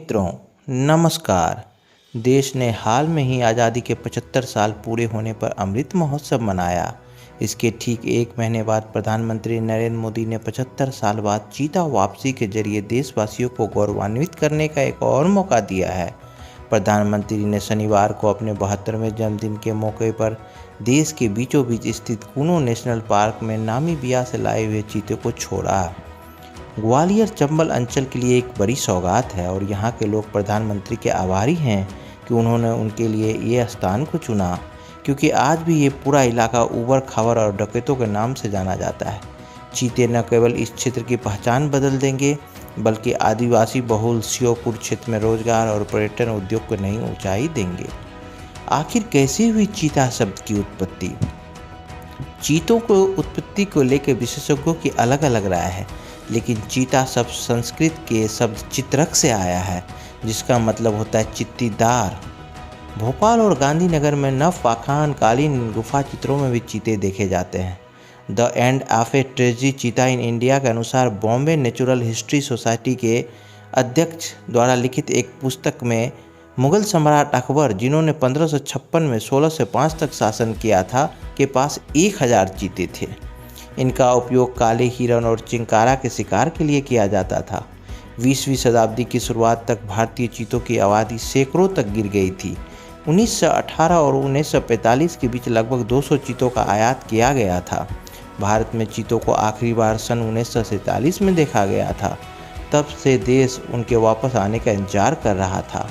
मित्रों, नमस्कार। देश ने हाल में ही आज़ादी के 75 साल पूरे होने पर अमृत महोत्सव मनाया। इसके ठीक एक महीने बाद प्रधानमंत्री नरेंद्र मोदी ने 75 साल बाद चीता वापसी के जरिए देशवासियों को गौरवान्वित करने का एक और मौका दिया है। प्रधानमंत्री ने शनिवार को अपने 72वें जन्मदिन के मौके पर देश के बीचों बीच स्थित कूनो नेशनल पार्क में नामीबिया से लाए हुए चीते को छोड़ा। ग्वालियर चंबल अंचल के लिए एक बड़ी सौगात है और यहाँ के लोग प्रधानमंत्री के आभारी हैं कि उन्होंने उनके लिए ये स्थान को चुना, क्योंकि आज भी ये पूरा इलाका ऊबड़ खाबड़ और डकैतों के नाम से जाना जाता है। चीते न केवल इस क्षेत्र की पहचान बदल देंगे, बल्कि आदिवासी बहुल श्योपुर क्षेत्र में रोजगार और पर्यटन उद्योग को नई ऊंचाई देंगे। आखिर कैसे हुई चीता शब्द की उत्पत्ति? चीतों को उत्पत्ति को लेकर विशेषज्ञों की अलग अलग राय है, लेकिन चीता शब्द संस्कृत के शब्द चित्रक से आया है, जिसका मतलब होता है चित्तीदार। भोपाल और गांधीनगर में नव पाषाण कालीन गुफा चित्रों में भी चीते देखे जाते हैं। The end of a tragedy चीता इन इंडिया के अनुसार बॉम्बे नेचुरल हिस्ट्री सोसाइटी के अध्यक्ष द्वारा लिखित एक पुस्तक में मुगल सम्राट अकबर, जिन्होंने 1556 में 16 से 5 तक शासन किया था, के पास 1000 चीते थे। इनका उपयोग काले हिरण और चिंकारा के शिकार के लिए किया जाता था। 20वीं शताब्दी की शुरुआत तक भारतीय चीतों की आबादी सैकड़ों तक गिर गई थी। 1918 और 1945 के बीच लगभग 200 चीतों का आयात किया गया था। भारत में चीतों को आखिरी बार सन 1947 में देखा गया था। तब से देश उनके वापस आने का इंतजार कर रहा था।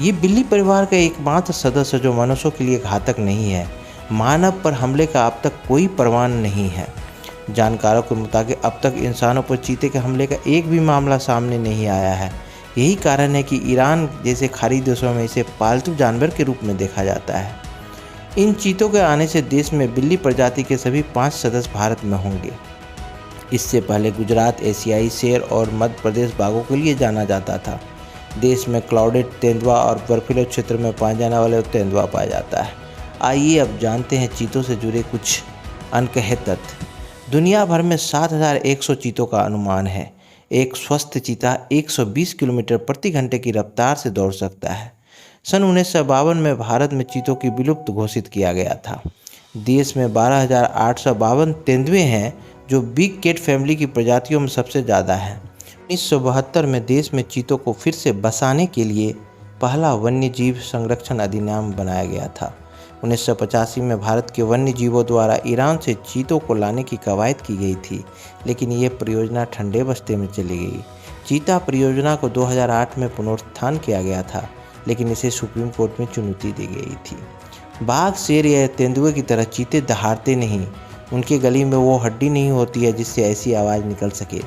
ये बिल्ली परिवार का एकमात्र सदस्य जो मनुष्यों के लिए घातक नहीं है। मानव पर हमले का अब तक कोई प्रमाण नहीं है। जानकारों के मुताबिक अब तक इंसानों पर चीते के हमले का एक भी मामला सामने नहीं आया है। यही कारण है कि ईरान जैसे खाड़ी देशों में इसे पालतू जानवर के रूप में देखा जाता है। इन चीतों के आने से देश में बिल्ली प्रजाति के सभी 5 सदस्य भारत में होंगे। इससे पहले गुजरात एशियाई शेर और मध्य प्रदेश बाघों के लिए जाना जाता था। देश में क्लाउडेड तेंदुआ और बर्फीले क्षेत्र में पाए जाने वाले तेंदुआ पाया जाता है। आइए अब जानते हैं चीतों से जुड़े कुछ अनकहे तथ्य। दुनिया भर में 7100 चीतों का अनुमान है। एक स्वस्थ चीता 120 किलोमीटर प्रति घंटे की रफ्तार से दौड़ सकता है। सन 1952 में भारत में चीतों की विलुप्त घोषित किया गया था। देश में 12,852 तेंदुए हैं, जो बिग कैट फैमिली की प्रजातियों में सबसे ज़्यादा है। 1972 में देश में चीतों को फिर से बसाने के लिए पहला वन्यजीव संरक्षण अधिनियम बनाया गया था। 1985 में भारत के वन्य जीवों द्वारा ईरान से चीतों को लाने की कवायद की गई थी, लेकिन ये परियोजना ठंडे बस्ते में चली गई। चीता परियोजना को 2008 में पुनरुत्थान किया गया था, लेकिन इसे सुप्रीम कोर्ट में चुनौती दी गई थी। बाघ, शेर या तेंदुए की तरह चीते दहाड़ते नहीं। उनके गले में वो हड्डी नहीं होती है जिससे ऐसी आवाज़ निकल सके।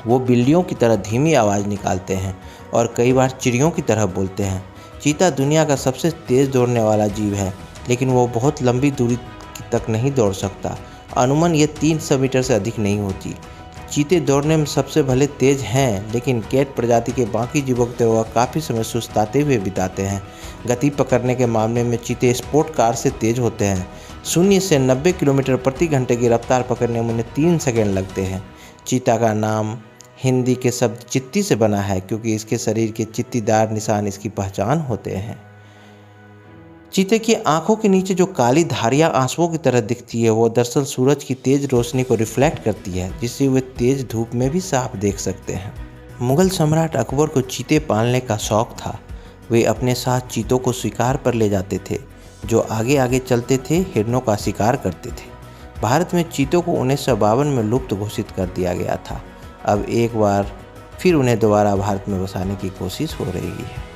वो बिल्लियों की तरह धीमी आवाज़ निकालते हैं और कई बार चिड़ियों की तरह बोलते हैं। चीता दुनिया का सबसे तेज़ दौड़ने वाला जीव है, लेकिन वो बहुत लंबी दूरी तक नहीं दौड़ सकता। अनुमान ये 300 मीटर से अधिक नहीं होती। चीते दौड़ने में सबसे भले तेज हैं, लेकिन कैट प्रजाति के बाकी जीवों की तरह काफ़ी समय सुस्ताते हुए बिताते हैं। गति पकड़ने के मामले में चीते स्पोर्ट कार से तेज होते हैं। 0 से 90 किलोमीटर प्रति घंटे की रफ्तार पकड़ने में उन्हें 3 सेकेंड लगते हैं। चीता का नाम हिंदी के शब्द चित्ती से बना है, क्योंकि इसके शरीर के चित्तीदार निशान इसकी पहचान होते हैं। चीते की आंखों के नीचे जो काली धारियां आंसुओं की तरह दिखती है, वो दरअसल सूरज की तेज रोशनी को रिफ्लेक्ट करती है, जिससे वे तेज धूप में भी साफ देख सकते हैं। मुगल सम्राट अकबर को चीते पालने का शौक था। वे अपने साथ चीतों को शिकार पर ले जाते थे, जो आगे आगे चलते थे, हिरणों का शिकार करते थे। भारत में चीतों को 1952 में लुप्त घोषित कर दिया गया था। अब एक बार फिर उन्हें दोबारा भारत में बसाने की कोशिश हो रही है।